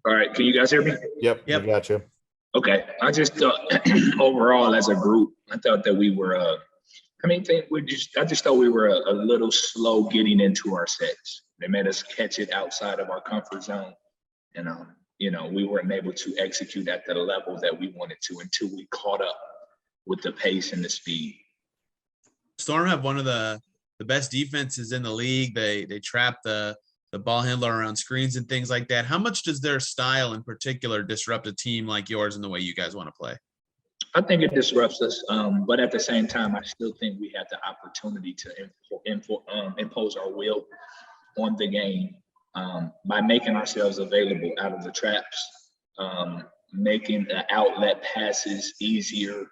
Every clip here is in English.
All right, can you guys hear me? Yep. We got you. Okay, I just thought overall as a group, I thought that we were. I just thought we were a little slow getting into our sets. They made us catch it outside of our comfort zone, and we weren't able to execute at the level that we wanted to until we caught up with the pace and the speed. Storm have one of the best defenses in the league. They trap the ball handler around screens and things like that. How much does their style in particular disrupt a team like yours in the way you guys want to play? I think it disrupts us, but at the same time, I still think we have the opportunity to impose our will on the game by making ourselves available out of the traps, making the outlet passes easier.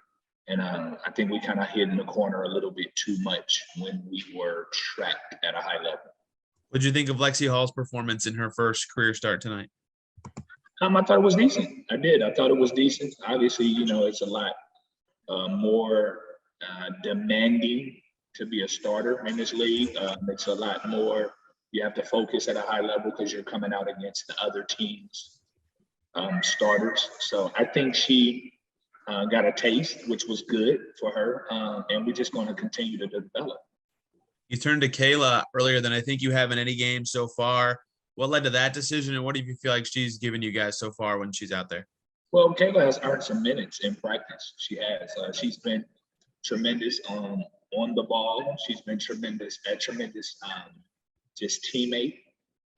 And I think we kind of hid in the corner a little bit too much when we were trapped at a high level. What did you think of Lexie Hull's performance in her first career start tonight? I thought it was decent. I did. I thought it was decent. Obviously, it's a lot more demanding to be a starter in this league. It's a lot more. You have to focus at a high level because you're coming out against the other teams' starters. So I think she got a taste, which was good for her, and we're just going to continue to develop. You turned to Kayla earlier than I think you have in any game so far. What led to that decision, and what do you feel like she's given you guys so far when she's out there? Well, Kayla has earned some minutes in practice. She has. She's been tremendous on the ball. She's been tremendous just teammate,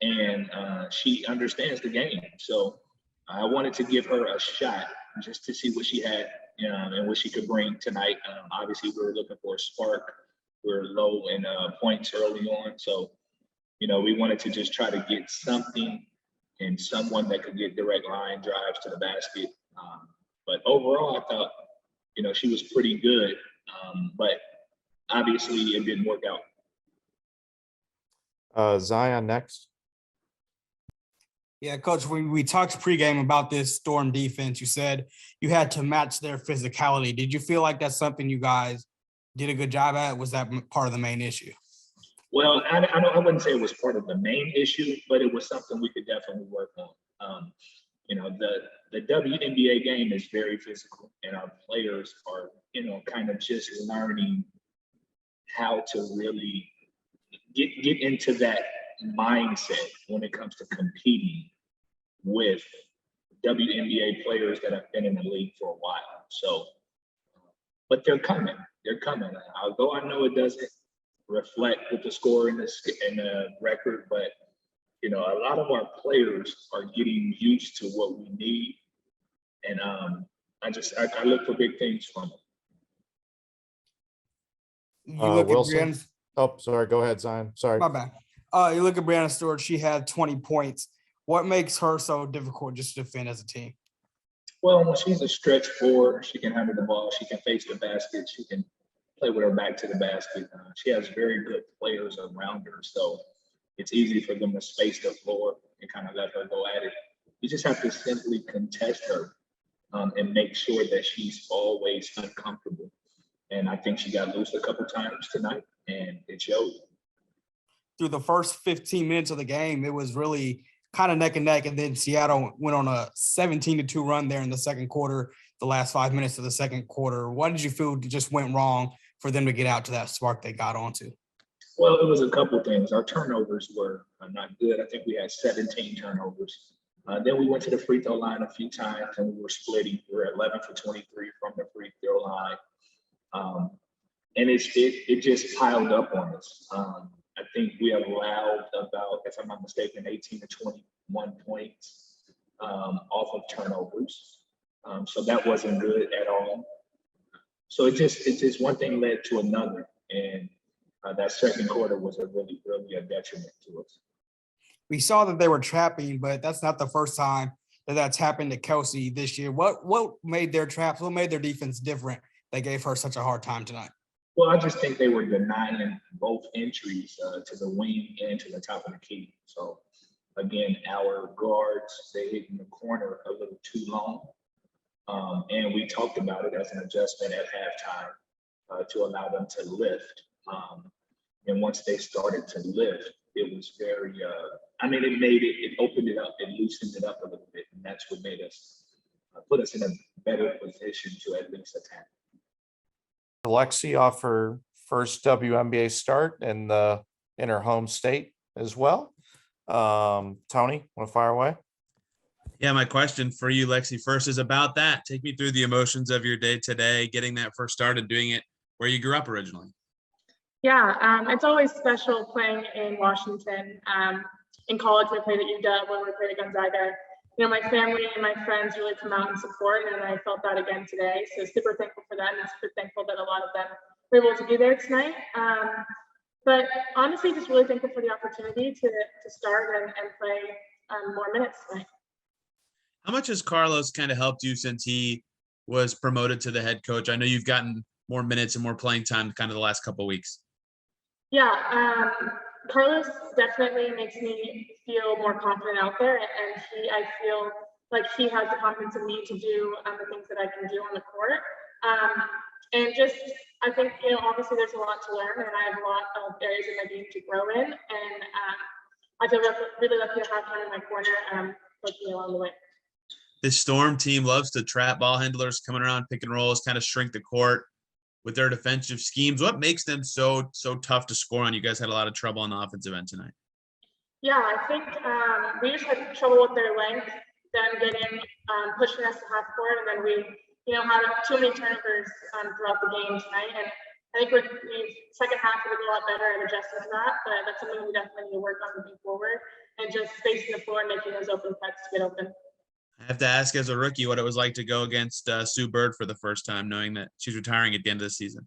and she understands the game. So I wanted to give her a shot just to see what she had, and what she could bring tonight. Obviously, we were looking for a spark. We were low in points early on, so we wanted to just try to get something and someone that could get direct line drives to the basket. But overall, I thought, she was pretty good, but obviously it didn't work out. Zion next. Yeah, Coach, we talked pregame about this Storm defense. You said you had to match their physicality. Did you feel like that's something you guys did a good job at? Was that part of the main issue? Well, I wouldn't say it was part of the main issue, but it was something we could definitely work on. The WNBA game is very physical, and our players are, kind of just learning how to really get into that mindset when it comes to competing with WNBA players that have been in the league for a while. So, but they're coming. Although I know it doesn't reflect with the score in the record, but a lot of our players are getting used to what we need, and I look for big things from them. You look Wilson. at Brianna. Oh, sorry. Go ahead, Zion. Sorry. My bad. You look at Brianna Stewart. She had 20 points. What makes her so difficult just to defend as a team? Well, when she's a stretch forward, she can handle the ball. She can face the basket. She can play with her back to the basket. She has very good players around her, so it's easy for them to space the floor and kind of let her go at it. You just have to simply contest her and make sure that she's always uncomfortable. And I think she got loose a couple times tonight, and it showed. Through the first 15 minutes of the game, it was really kind of neck and neck, and then Seattle went on a 17-2 run there in the second quarter, the last 5 minutes of the second quarter. What did you feel just went wrong for them to get out to that spark they got onto? Well, it was a couple things. Our turnovers were not good. I think we had 17 turnovers. Then we went to the free throw line a few times, and we were splitting. We were 11 for 23 from the free throw line. And it just piled up on us. I think we allowed about, if I'm not mistaken, 18 to 21 points off of turnovers. So that wasn't good at all. So it just one thing led to another, and that second quarter was really a detriment to us. We saw that they were trapping, but that's not the first time that's happened to Kelsey this year. What made their traps? What made their defense different that gave her such a hard time tonight? Well, I just think they were denying both entries to the wing and to the top of the key. So again, our guards, they hit in the corner a little too long. And we talked about it as an adjustment at halftime to allow them to lift. And once they started to lift, it was very, it opened it up, it loosened it up a little bit. that's what made us put us in a better position to at least attack. Lexie off her first WNBA start in her home state as well. Tony, want to fire away? Yeah, my question for you, Lexie, first is about that. Take me through the emotions of your day today, getting that first start and doing it where you grew up originally. Yeah, it's always special playing in Washington. In college, we played at UW when we played at Gonzaga. You know, my family and my friends really come out and support, and I felt that again today. So super thankful for that, and super thankful that a lot of them were able to be there tonight. But honestly, just really thankful for the opportunity to start and play more minutes tonight. How much has Carlos kind of helped you since he was promoted to the head coach? I know you've gotten more minutes and more playing time kind of the last couple of weeks. Yeah, Carlos definitely makes me feel more confident out there, and I feel like he has the confidence in me to do the things that I can do on the court. And just, I think, you know, obviously there's a lot to learn, and I have a lot of areas in my game to grow in, and I feel really lucky to have him in my corner, coaching me along the way. This Storm team loves to trap ball handlers coming around, pick and rolls, kind of shrink the court with their defensive schemes. What makes them so tough to score on? You guys had a lot of trouble on the offensive end tonight. Yeah, I think we just had trouble with their length, them getting pushing us to half court, and then we, you know, had too many turnovers throughout the game tonight. And I think we're second half we're a lot better at adjusting to that, but that's something we definitely need to work on moving forward, and just spacing the floor and making those open cuts to get open. I have to ask, as a rookie, what it was like to go against Sue Bird for the first time, knowing that she's retiring at the end of the season.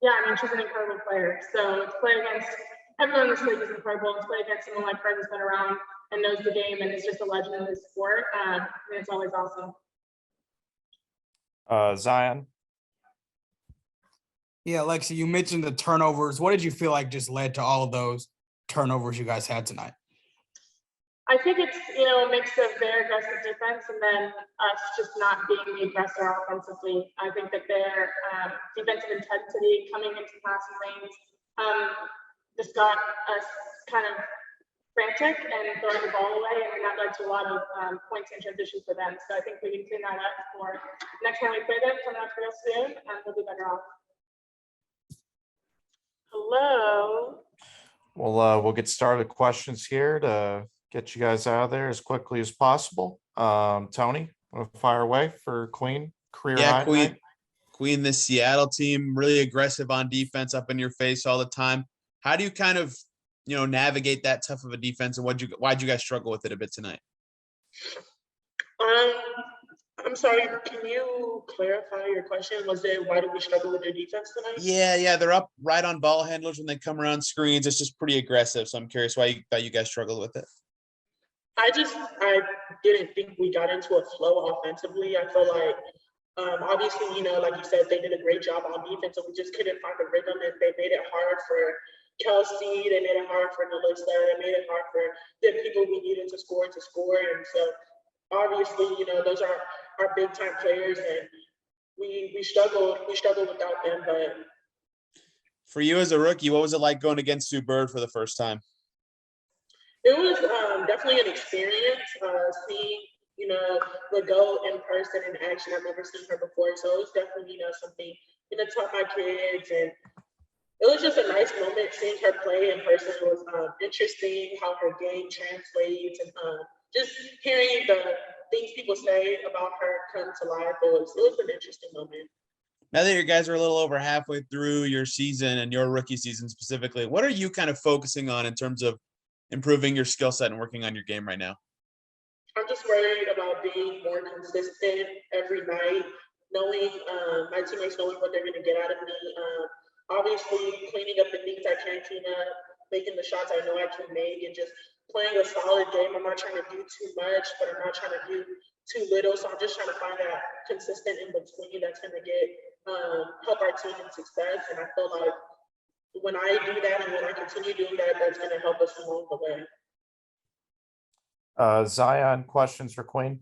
Yeah, I mean, she's an incredible player. So to play against everyone in this league is incredible. To play against someone like her who's been around and knows the game and is just a legend in this sport, it's always awesome. Zion. Yeah, Lexie, you mentioned the turnovers. What did you feel like just led to all of those turnovers you guys had tonight? I think it's, you know, a mix of their aggressive defense and then us just not being the aggressor offensively. I think that their defensive intensity coming into passing lanes just got us kind of frantic and throwing the ball away, and that led to a lot of points in transition for them. So I think we can clean that up for next time we play them coming up real soon, and we'll be better off. Hello. We'll get started with questions here to get you guys out of there as quickly as possible. Tony, want to fire away for Queen career high Queen. tonight? Queen, this Seattle team, really aggressive on defense, up in your face all the time. How do you kind of, you know, navigate that tough of a defense, and why'd you guys struggle with it a bit tonight? I'm sorry, can you clarify your question? Was it why did we struggle with their defense tonight? Yeah, they're up right on ball handlers when they come around screens. It's just pretty aggressive. So I'm curious why you guys struggled with it. I didn't think we got into a flow offensively. I feel like, obviously, you know, like you said, they did a great job on defense, and we just couldn't find the rhythm, and they made it hard for Kelsey. They made it hard for Melissa. They made it hard for the people we needed to score. And so, obviously, you know, those are our big time players, and we struggled without them. But for you as a rookie, what was it like going against Sue Bird for the first time? it was definitely an experience, seeing, you know, the GOAT in person in action. I've never seen her before, so it was definitely, you know, something, you know, taught my kids, and it was just a nice moment seeing her play in person. It was interesting how her game translates, and just hearing the things people say about her come to life. It was an interesting moment. Now that you guys are a little over halfway through your season and your rookie season specifically, what are you kind of focusing on in terms of improving your skill set and working on your game right now? I'm just worried about being more consistent every night, knowing my teammates knowing what they're going to get out of me. Obviously, cleaning up the things I can clean up, making the shots I know I can make, and just playing a solid game. I'm not trying to do too much, but I'm not trying to do too little. So I'm just trying to find that consistent in between that's going to help our team in success. And I feel like when I do that and when I continue doing that, that's going to help us along the way. Zion, questions for Queen?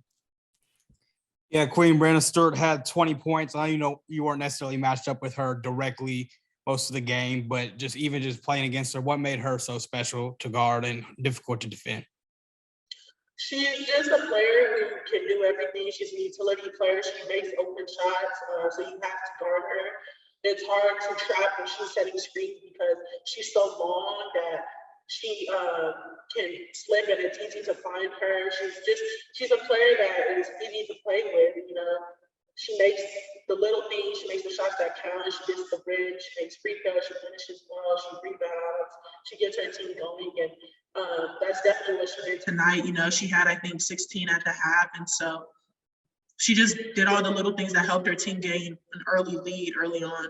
Yeah, Queen, Brandon Stewart had 20 points. I know you weren't necessarily matched up with her directly most of the game, but just playing against her, what made her so special to guard and difficult to defend? She's just a player who can can do everything. She's a utility player. She makes open shots, so you have to guard her. It's hard to trap when she's setting screens because she's so long that she can slip and it's easy to find her. She's a player that is easy to play with. You know, she makes the little things. She makes the shots that count. She gets the bridge. She makes free throws. She finishes well. She rebounds. She gets her team going, and that's definitely what she did tonight. You know, she had, I think, 16 at the half, and so she just did all the little things that helped her team gain an early lead early on.